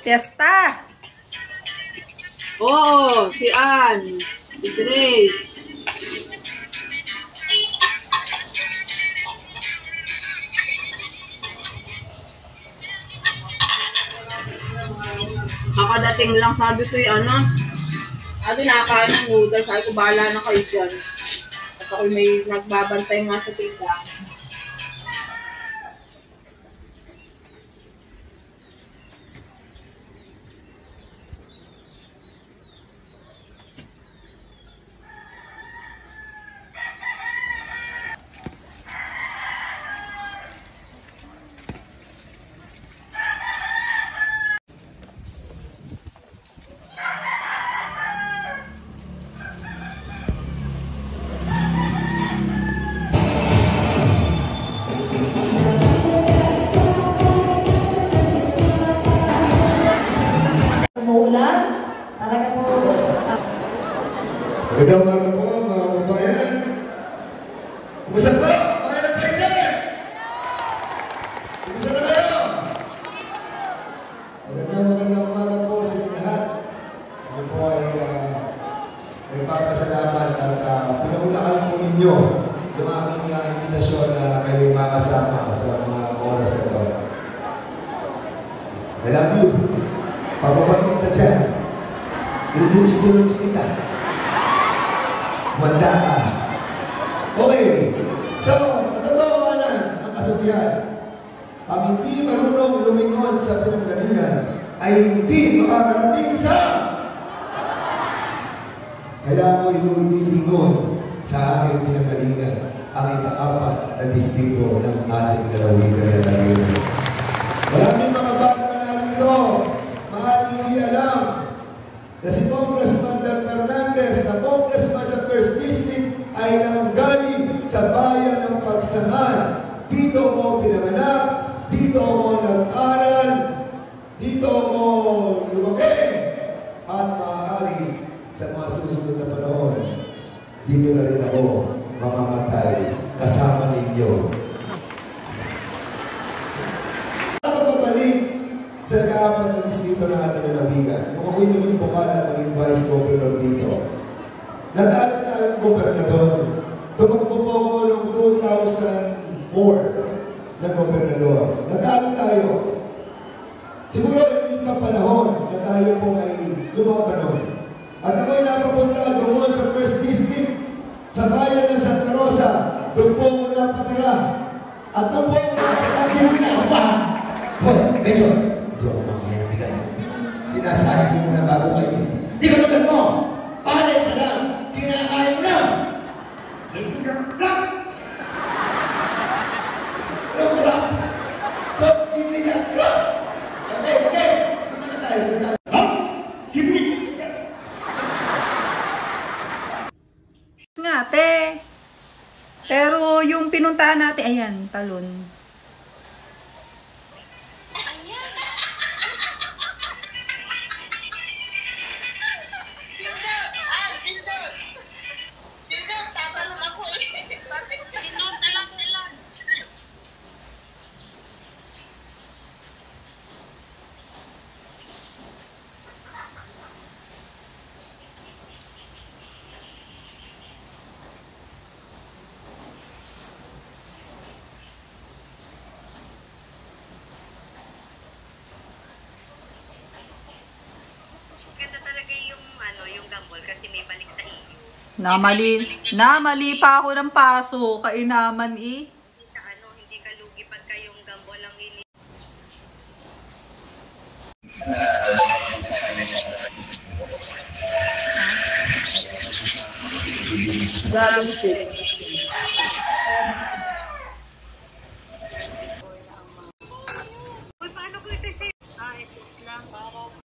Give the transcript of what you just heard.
Fiesta! Oo, si Ann, si Grace. Kakadating lang, sabi ko yung ano, sabi nakakain ng noodles, sabi ko bahala na kayo dyan. At ako may nagbabantay nga sa tinda. Magandang umaga po, mga kabayan. Kumusta po? Mga nagpahinga! Kumusta na kayo? Magandang umaga po sa inyo lahat. Ano po ay nagpapasalamat at pinaunahan po ninyo yung aming invitasyon na kayo makasama sa mga oras na ito. I love you. Pababahin kita dyan. Lilimis kita. Manda ka. Okay. So, matatawanan ang kasabihan. Ang hindi marunong lumingon sa pinanggalingan ay hindi makakarating sa... Kaya ako inulilingon sa aking pinanggalingan ang ika-apat na distrito ng ating lalawigan na lalawigan. Maraming mga bata narito, maaaring hindi alam na si Congressman Del Fernandez na Congressman sa First District ay nanggaling sa bayan ng Pagsangan. Dito mo pinanganak, dito mo nag-aral, dito mo lumaki, at maaari sa mga susunod na panahon, dito na rin ako mamamatay kasama ninyo. Sa kaapat na distrito na ating lalawigan, nung ako'y naging bukal at naging vice governor dito, nadali tayong gobernador. Tumakbo po ako noong 2004 na gobernador. Nadali tayo. Siguro hindi pa panahon na tayo po ay lumabanon. At ako'y napapunta doon sa First District, sa bayan ng Santa Rosa. Doon po ako napatira. At doon po ako napatira. Hoy, Major! Hindi ako makakaya ng bigas. Sinasabi ko muna bago kayo. Di ka tulad mo! Palit na lang! Kinakaya mo na! Okay. Doon na tayo. Nga, te. Pero yung pinuntahan natin, ayan, talon. Kasi may balik sa iyo. Namali pa ako ng paso, kainaman eh. Hindi ka lugi pagka yung gambol ang ini. Galing siya.